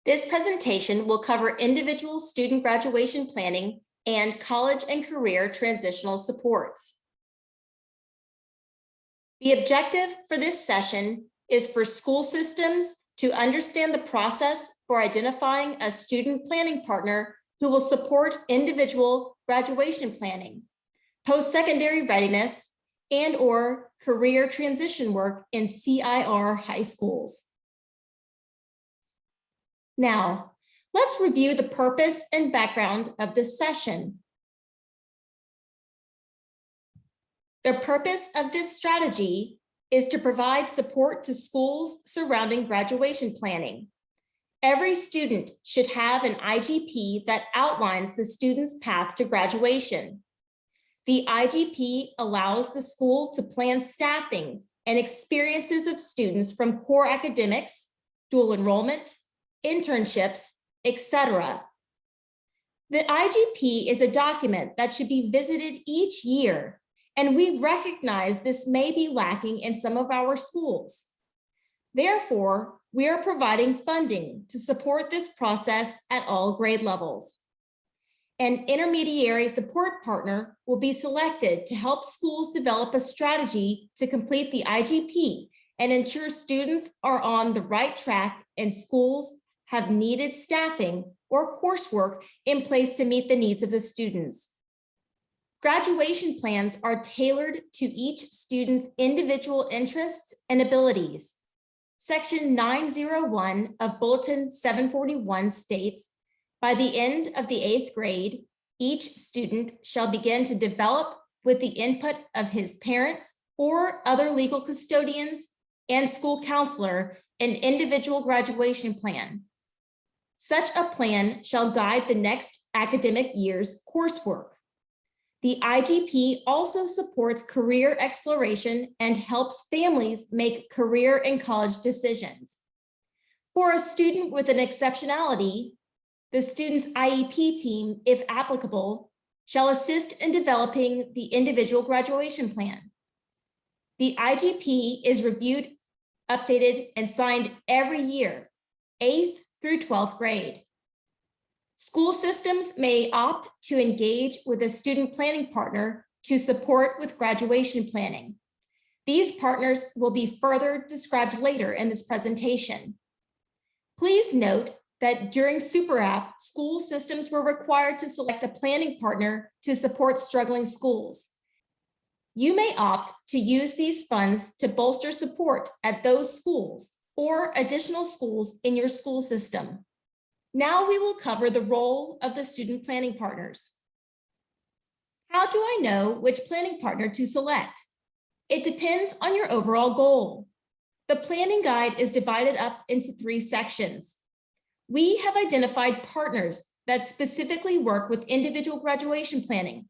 This presentation will cover individual student graduation planning and college and career transitional supports. The objective for this session is for school systems to understand the process for identifying a student planning partner who will support individual graduation planning, post-secondary readiness, and/or career transition work in CCR high schools. Now, let's review the purpose and background of this session. The purpose of this strategy is to provide support to schools surrounding graduation planning. Every student should have an IGP that outlines the student's path to graduation. The IGP allows the school to plan staffing and experiences of students from core academics, dual enrollment, internships, etc. The IGP is a document that should be visited each year, and we recognize this may be lacking in some of our schools. Therefore, we are providing funding to support this process at all grade levels. An intermediary support partner will be selected to help schools develop a strategy to complete the IGP and ensure students are on the right track and schools have needed staffing or coursework in place to meet the needs of the students. Graduation plans are tailored to each student's individual interests and abilities. Section 901 of Bulletin 741 states, by the end of the 8th grade, each student shall begin to develop with the input of his parents or other legal custodians and school counselor an individual graduation plan. Such a plan shall guide the next academic year's coursework. The IGP also supports career exploration and helps families make career and college decisions. For a student with an exceptionality, the student's IEP team, if applicable, shall assist in developing the individual graduation plan. The IGP is reviewed, updated, and signed every year, 8th through 12th grade. School systems may opt to engage with a student planning partner to support with graduation planning. These partners will be further described later in this presentation. Please note that during Super App, school systems were required to select a planning partner to support struggling schools. You may opt to use these funds to bolster support at those schools or additional schools in your school system. Now we will cover the role of the student planning partners. How do I know which planning partner to select? It depends on your overall goal. The planning guide is divided up into 3 sections. We have identified partners that specifically work with individual graduation planning,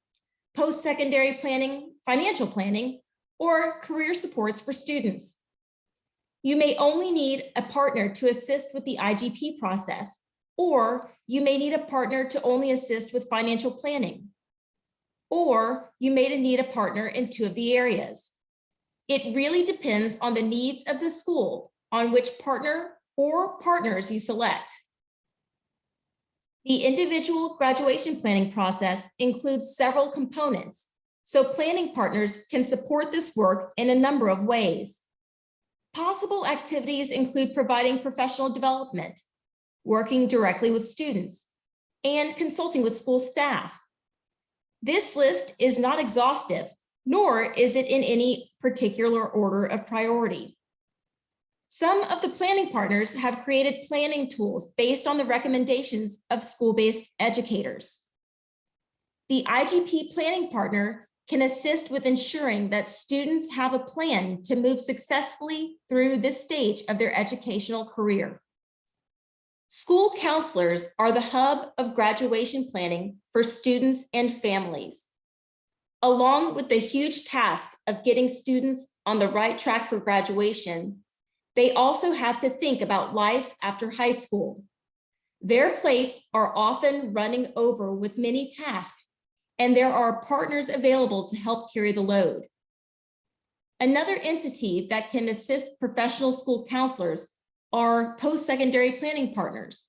post-secondary planning, financial planning, or career supports for students. You may only need a partner to assist with the IGP process, or you may need a partner to only assist with financial planning, or you may need a partner in 2 of the areas. It really depends on the needs of the school on which partner or partners you select. The individual graduation planning process includes several components, so planning partners can support this work in a number of ways. Possible activities include providing professional development, working directly with students, and consulting with school staff. This list is not exhaustive, nor is it in any particular order of priority. Some of the planning partners have created planning tools based on the recommendations of school-based educators. The IGP planning partner can assist with ensuring that students have a plan to move successfully through this stage of their educational career. School counselors are the hub of graduation planning for students and families. Along with the huge task of getting students on the right track for graduation, they also have to think about life after high school. Their plates are often running over with many tasks, and there are partners available to help carry the load. Another entity that can assist professional school counselors are post-secondary planning partners.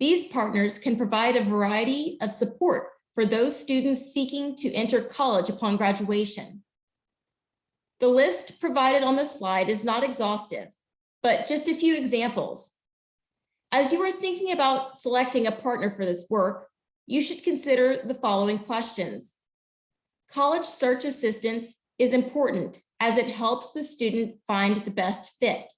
These partners can provide a variety of support for those students seeking to enter college upon graduation. The list provided on this slide is not exhaustive, but just a few examples. As you are thinking about selecting a partner for this work, you should consider the following questions. College search assistance is important as it helps the student find the best fit.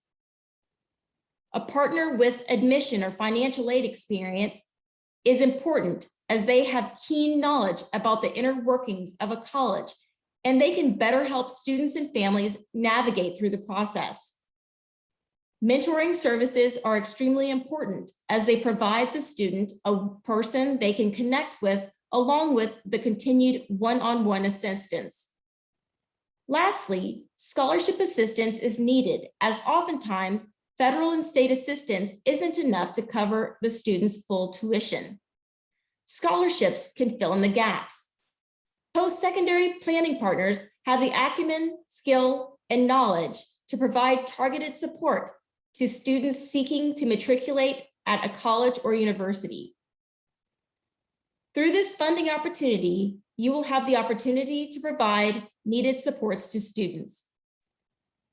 A partner with admission or financial aid experience is important as they have keen knowledge about the inner workings of a college, and they can better help students and families navigate through the process. Mentoring services are extremely important as they provide the student a person they can connect with along with the continued one-on-one assistance. Lastly, scholarship assistance is needed as oftentimes federal and state assistance isn't enough to cover the student's full tuition. Scholarships can fill in the gaps. Post-secondary planning partners have the acumen, skill, and knowledge to provide targeted support to students seeking to matriculate at a college or university. Through this funding opportunity, you will have the opportunity to provide needed supports to students.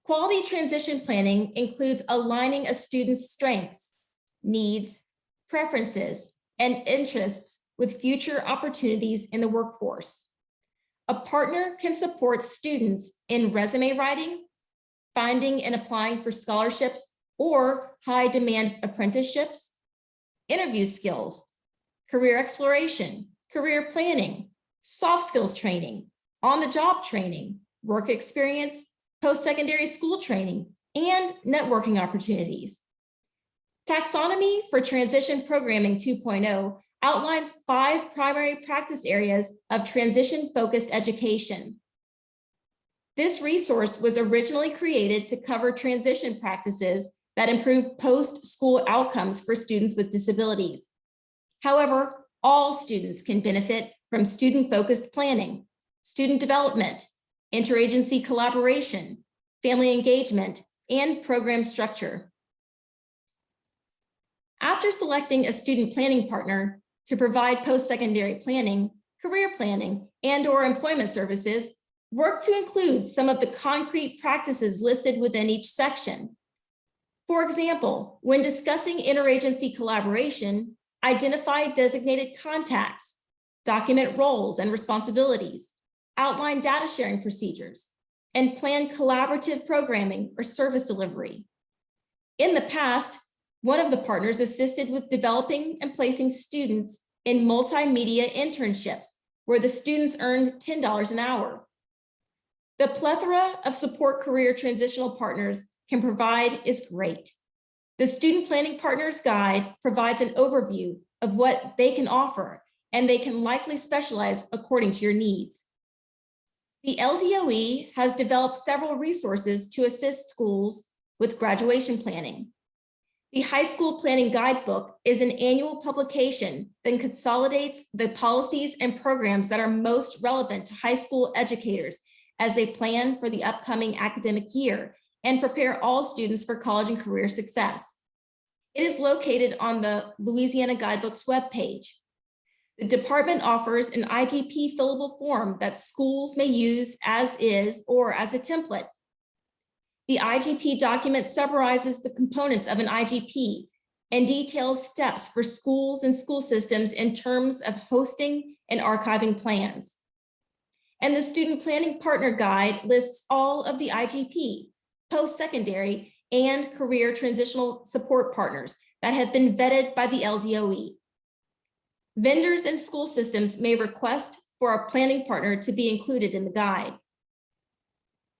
Quality transition planning includes aligning a student's strengths, needs, preferences, and interests with future opportunities in the workforce. A partner can support students in resume writing, finding and applying for scholarships or high-demand apprenticeships, interview skills, career exploration, career planning, soft skills training, on-the-job training, work experience, post-secondary school training, and networking opportunities. Taxonomy for Transition Programming 2.0 outlines 5 primary practice areas of transition-focused education. This resource was originally created to cover transition practices that improve post-school outcomes for students with disabilities. However, all students can benefit from student-focused planning, student development, interagency collaboration, family engagement, and program structure. After selecting a student planning partner to provide post-secondary planning, career planning, and/or employment services, work to include some of the concrete practices listed within each section. For example, when discussing interagency collaboration, identify designated contacts, document roles and responsibilities, outline data sharing procedures, and plan collaborative programming or service delivery. In the past, one of the partners assisted with developing and placing students in multimedia internships where the students earned $10 an hour. The plethora of support career transitional partners can provide is great. The Student Planning Partners Guide provides an overview of what they can offer, and they can likely specialize according to your needs. The LDOE has developed several resources to assist schools with graduation planning. The High School Planning Guidebook is an annual publication that consolidates the policies and programs that are most relevant to high school educators as they plan for the upcoming academic year and prepare all students for college and career success. It is located on the Louisiana Guidebook's webpage. The department offers an IGP fillable form that schools may use as is or as a template. The IGP document summarizes the components of an IGP and details steps for schools and school systems in terms of hosting and archiving plans. And the Student Planning Partner Guide lists all of the IGP, post-secondary, and career transitional support partners that have been vetted by the LDOE. Vendors and school systems may request for a planning partner to be included in the guide.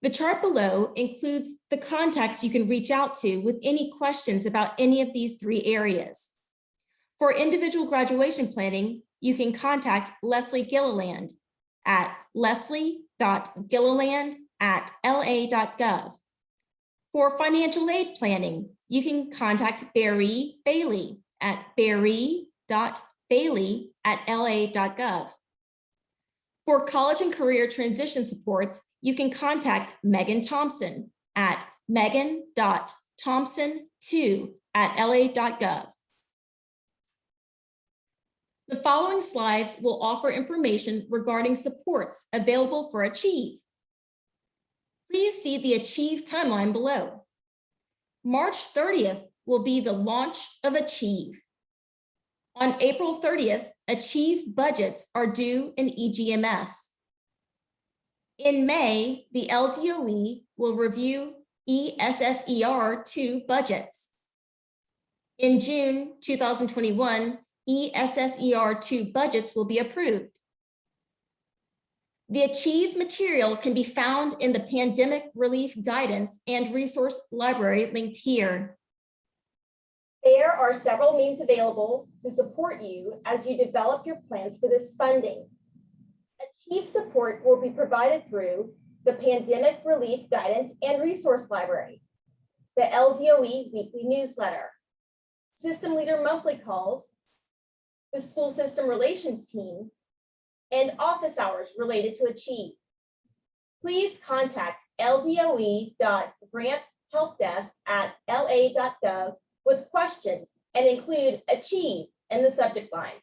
The chart below includes the contacts you can reach out to with any questions about any of these 3 areas. For individual graduation planning, you can contact Leslie Gilliland at leslie.gilliland@la.gov. For financial aid planning, you can contact Barry Bailey at barry.bailey@la.gov. For college and career transition supports, you can contact Megan Thompson at megan.thompson2@la.gov. The following slides will offer information regarding supports available for Achieve. Please see the Achieve timeline below. March 30th will be the launch of Achieve. On April 30th, Achieve budgets are due in EGMS. In May, the LDOE will review ESSER2 budgets. In June 2021, ESSER2 budgets will be approved. The Achieve material can be found in the Pandemic Relief Guidance and Resource Library linked here. There are several means available to support you as you develop your plans for this funding. Achieve support will be provided through the Pandemic Relief Guidance and Resource Library, the LDOE weekly newsletter, system leader monthly calls, the school system relations team, and office hours related to Achieve. Please contact ldoe.grantshelpdesk@la.gov with questions and include Achieve in the subject line.